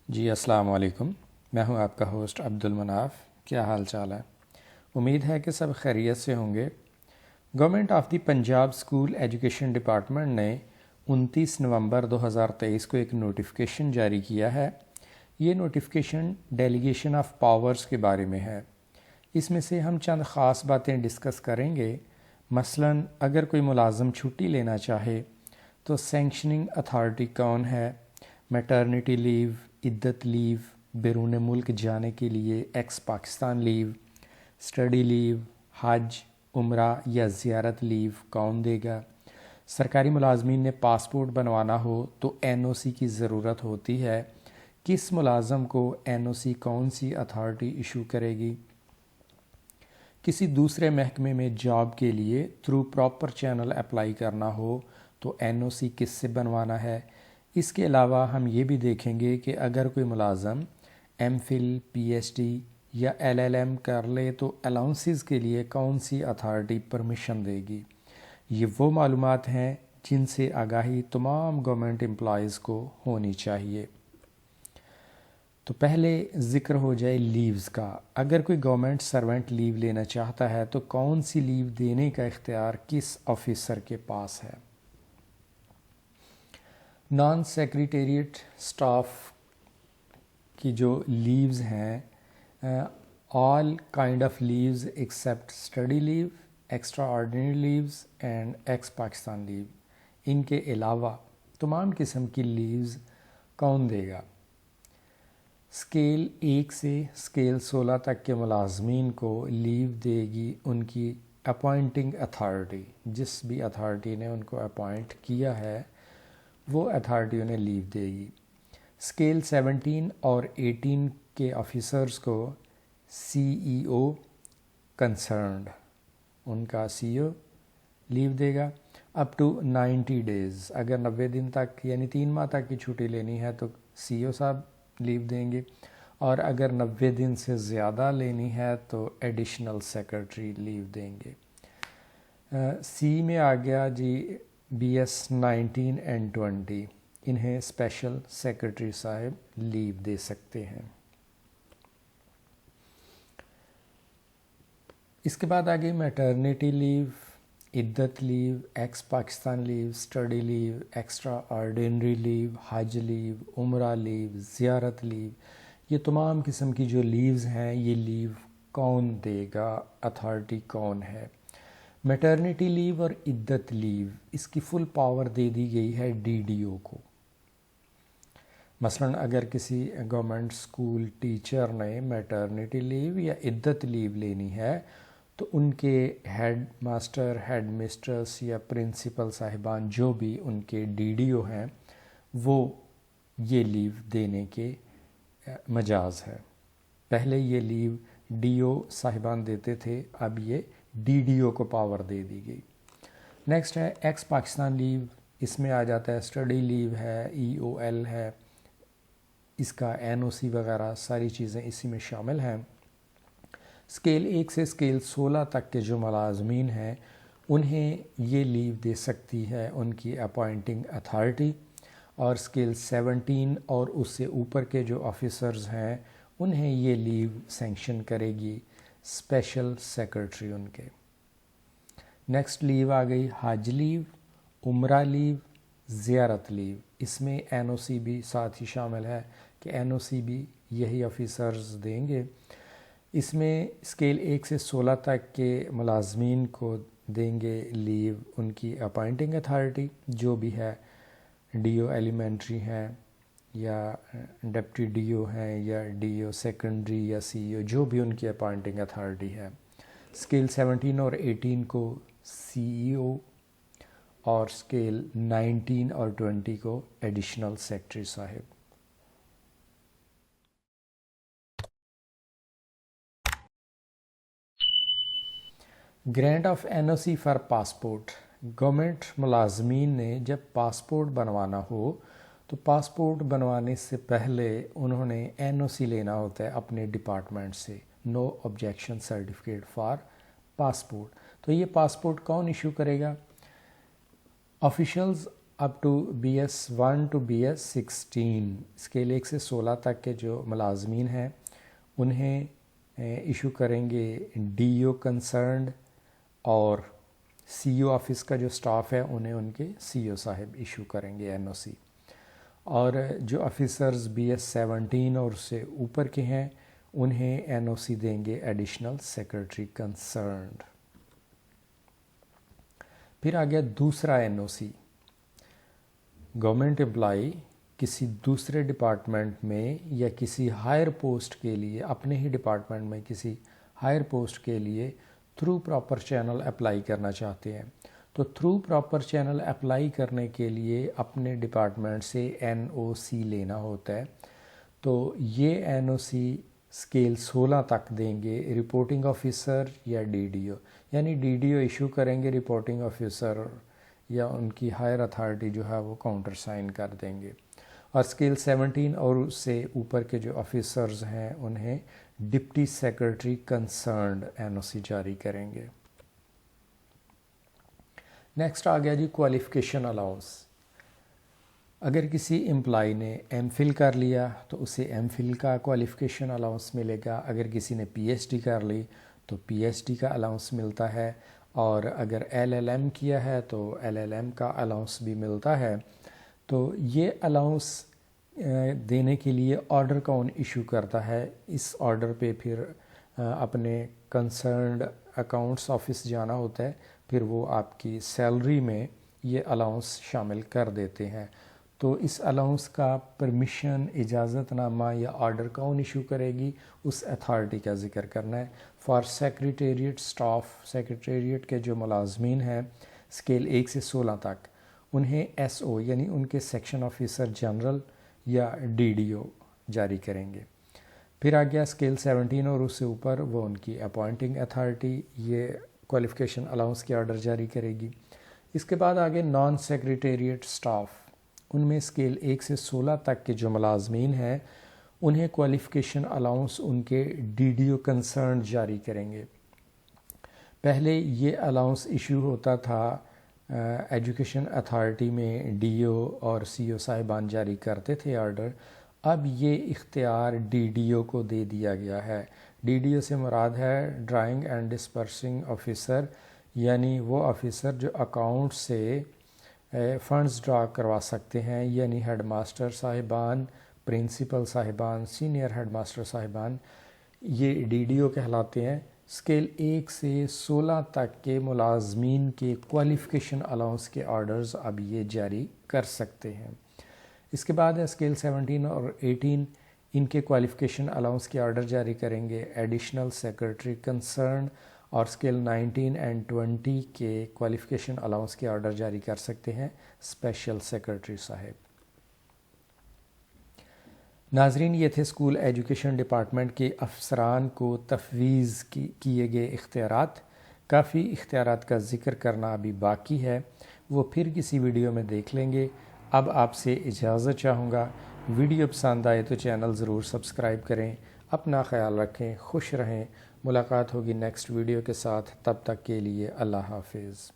جی السلام علیکم، میں ہوں آپ کا ہوسٹ عبد المناف۔ کیا حال چال ہے؟ امید ہے کہ سب خیریت سے ہوں گے۔ Government of the Punjab school education department نے 29 نومبر 2023 کو ایک نوٹیفیکیشن جاری کیا ہے۔ یہ نوٹیفیکیشن ڈیلیگیشن آف پاورز کے بارے میں ہے۔ اس میں سے ہم چند خاص باتیں ڈسکس کریں گے۔ مثلاً اگر کوئی ملازم چھٹی لینا چاہے تو سینکشننگ اتھارٹی کون ہے، میٹرنٹی لیو، عدت لیو، بیرون ملک جانے کے لیے ایکس پاکستان لیو، اسٹڈی لیو، حج، عمرہ یا زیارت لیو کون دے گا۔ سرکاری ملازمین نے پاسپورٹ بنوانا ہو تو این او سی کی ضرورت ہوتی ہے۔ کس ملازم کو این او سی کون سی اتھارٹی ایشو کرے گی؟ کسی دوسرے محکمے میں جاب کے لیے تھرو پراپر چینل اپلائی کرنا ہو تو این او سی کس سے بنوانا ہے۔ اس کے علاوہ ہم یہ بھی دیکھیں گے کہ اگر کوئی ملازم M Phil, P H D یا ایل ایل ایم کر لے تو الاؤنسز کے لیے کون سی اتھارٹی پرمیشن دے گی۔ یہ وہ معلومات ہیں جن سے آگاہی تمام گورنمنٹ امپلائیز کو ہونی چاہیے۔ تو پہلے ذکر ہو جائے لیوز کا۔ اگر کوئی گورنمنٹ سرونٹ لیو لینا چاہتا ہے تو کون سی لیو دینے کا اختیار کس آفیسر کے پاس ہے؟ نان سیکریٹریٹ سٹاف کی جو لیوز ہیں، all kind of leaves except study leave, extra ordinary leaves and ex Pakistan leave, ان کے علاوہ تمام قسم کی لیوز کون دے گا؟ اسکیل 1 سے اسکیل 16 تک کے ملازمین کو لیو دے گی ان کی اپوائنٹنگ اتھارٹی۔ جس بھی اتھارٹی نے ان کو اپوائنٹ کیا ہے وہ اتھارٹی انہیں لیو دے گی۔ اسکیل 17 اور 18 کے آفیسرز کو سی ای او کنسرنڈ، ان کا سی او لیو دے گا اپ ٹو 90 ڈیز۔ اگر 90 دن تک یعنی 3 ماہ تک کی چھٹی لینی ہے تو سی او صاحب لیو دیں گے، اور اگر 90 دن سے زیادہ لینی ہے تو ایڈیشنل سیکرٹری لیو دیں گے۔ سی میں آ گیا جی بی ایس 19 اینڈ 20، انہیں اسپیشل سیکرٹری صاحب لیو دے سکتے ہیں۔ اس کے بعد آگے میٹرنیٹی لیو، عدت لیو، ایکس پاکستان لیو، اسٹڈی لیو، ایکسٹرا آرڈینری لیو، حج لیو، عمرہ لیو، زیارت لیو، یہ تمام قسم کی جو لیوز ہیں یہ لیو کون دے گا، اتھارٹی کون ہے؟ میٹرنیٹی لیو اور عدت لیو اس کی فل پاور دے دی گئی ہے ڈی ڈی او کو۔ مثلاً اگر کسی گورنمنٹ اسکول ٹیچر نے میٹرنیٹی لیو یا عدت لیو لینی ہے تو ان کے ہیڈ ماسٹر، ہیڈ مسٹرس یا پرنسپل صاحبان جو بھی ان کے ڈی ڈی او ہیں وہ یہ لیو دینے کے مجاز ہے۔ پہلے یہ لیو ڈی او صاحبان دیتے تھے، اب یہ ڈی ڈی او کو پاور دے دی گئی۔ نیکسٹ ہے ایکس پاکستان لیو، اس میں آ جاتا ہے اسٹڈی لیو ہے، ای او ایل ہے، اس کا این او سی وغیرہ ساری چیزیں اسی میں شامل ہیں۔ اسکیل 1 سے اسکیل 16 تک کے جو ملازمین ہیں انہیں یہ لیو دے سکتی ہے ان کی اپوائنٹنگ اتھارٹی، اور اسکیل 17 اور اس سے اوپر کے جو آفیسرز ہیں انہیں یہ لیو سینکشن کرے گی اسپیشل سیکرٹری ان کے۔ نیکسٹ لیو آ گئی حج لیو، عمرہ لیو، زیارت لیو، اس میں این او سی بھی ساتھ ہی شامل ہے کہ این او سی بھی یہی آفیسرز دیں گے۔ اس میں اسکیل 1 سے 16 تک کے ملازمین کو دیں گے لیو ان کی اپوائنٹنگ اتھارٹی، جو بھی ہے ڈی او ایلیمنٹری ہیں یا ڈپٹی ڈی او ہیں یا ڈی او سیکنڈری یا سی او، جو بھی ان کی اپوائنٹنگ اتھارٹی ہے۔ اسکیل 17 اور 18 کو سی ای او، اور اسکیل 19 اور 20 کو ایڈیشنل سیکرٹری صاحب۔ Grant of N O C for passport, government ملازمین نے جب پاسپورٹ بنوانا ہو تو پاسپورٹ بنوانے سے پہلے انہوں نے این او سی لینا ہوتا ہے اپنے ڈپارٹمنٹ سے، no objection certificate for passport. تو یہ پاسپورٹ کون ایشو کرے گا؟ Officials up to BS1 to BS16 scale 1 سے 16 تک کے جو ملازمین ہیں انہیں ایشو کریں گے DO کنسرنڈ، اور CO آفس کا جو سٹاف ہے انہیں ان کے CO صاحب ایشو کریں گے NOC، اور جو آفیسرز BS17 اور اس سے اوپر کے ہیں انہیں NOC دیں گے ایڈیشنل سیکرٹری کنسرنڈ۔ پھر آ گیا دوسرا NOC، گورنمنٹ امپلائی کسی دوسرے ڈپارٹمنٹ میں یا کسی ہائر پوسٹ کے لیے، اپنے ہی ڈپارٹمنٹ میں کسی ہائر پوسٹ کے لیے تھرو پراپر چینل اپلائی کرنا چاہتے ہیں، تو تھرو پراپر چینل اپلائی کرنے کے لیے اپنے ڈپارٹمنٹ سے NOC لینا ہوتا ہے، تو یہ NOC اسکیل 16 تک دیں گے رپورٹنگ آفیسر یا DDO، یعنی DDO ایشو کریں گے، رپورٹنگ آفیسر یا ان کی ہائر اتھارٹی جو ہے وہ کاؤنٹر سائن کر دیں گے، اور اسکیل 17 اور اس سے اوپر کے جو آفیسرز ہیں انہیں ڈپٹی سیکرٹری کنسرنڈ NOC جاری کریں گے۔ نیکسٹ آ گیا جی کوالیفیکیشن الاؤنس۔ اگر کسی امپلائی نے MPhil کر لیا تو اسے MPhil کا کوالیفیکیشن الاؤنس ملے گا، اگر کسی نے PhD کر لی تو PhD کا الاؤنس ملتا ہے، اور اگر LLM کیا ہے تو LLM کا الاؤنس بھی ملتا ہے۔ تو یہ الاؤنس دینے کے لیے آرڈر کون ایشو کرتا ہے، اس آرڈر پہ پھر اپنے کنسرنڈ اکاؤنٹس آفس جانا ہوتا ہے، پھر وہ آپ کی سیلری میں یہ الاؤنس شامل کر دیتے ہیں۔ تو اس الاؤنس کا پرمیشن، اجازت نامہ یا آرڈر کون ایشو کرے گی، اس اتھارٹی کا ذکر کرنا ہے۔ فار سیکریٹریٹ سٹاف، سیکریٹریٹ کے جو ملازمین ہیں اسکیل 1 سے 16 تک، انہیں SO یعنی ان کے سیکشن آفیسر جنرل یا DDO جاری کریں گے۔ پھر آ گیا اسکیل 17 اور اس سے اوپر، وہ ان کی اپوائنٹنگ اتھارٹی یہ کوالیفیکیشن الاؤنس کے آرڈر جاری کرے گی۔ اس کے بعد آگے نان سیکریٹریٹ سٹاف، ان میں اسکیل 1 سے 16 تک کے جو ملازمین ہیں انہیں کوالیفیکیشن الاؤنس ان کے DDO کنسرنڈ جاری کریں گے۔ پہلے یہ الاؤنس ایشو ہوتا تھا ایجوکیشن اتھارٹی میں، DO اور CO صاحبان جاری کرتے تھے آرڈر، اب یہ اختیار DDO کو دے دیا گیا ہے۔ DDO سے مراد ہے ڈرائنگ اینڈ ڈسپرسنگ آفیسر، یعنی وہ آفیسر جو اکاؤنٹ سے فنڈز ڈرا کروا سکتے ہیں، یعنی ہیڈ ماسٹر صاحبان، پرنسپل صاحبان، سینئر ہیڈ ماسٹر صاحبان، یہ DDO کہلاتے ہیں۔ اسکیل 1 سے 16 تک کے ملازمین کے کوالیفیکیشن الاؤنس کے آرڈرز اب یہ جاری کر سکتے ہیں۔ اس کے بعد اسکیل 17 اور 18 ان کے کوالیفیکیشن الاؤنس کے آرڈر جاری کریں گے ایڈیشنل سیکرٹری کنسرن، اور اسکیل 19 اینڈ 20 کے کوالیفیکیشن الاؤنس کے آرڈر جاری کر سکتے ہیں اسپیشل سیکرٹری صاحب۔ ناظرین، یہ تھے اسکول ایجوکیشن ڈپارٹمنٹ کے افسران کو تفویض کیے گئے اختیارات۔ کافی اختیارات کا ذکر کرنا ابھی باقی ہے، وہ پھر کسی ویڈیو میں دیکھ لیں گے۔ اب آپ سے اجازت چاہوں گا، ویڈیو پسند آئے تو چینل ضرور سبسکرائب کریں، اپنا خیال رکھیں، خوش رہیں۔ ملاقات ہوگی نیکسٹ ویڈیو کے ساتھ، تب تک کے لیے اللہ حافظ۔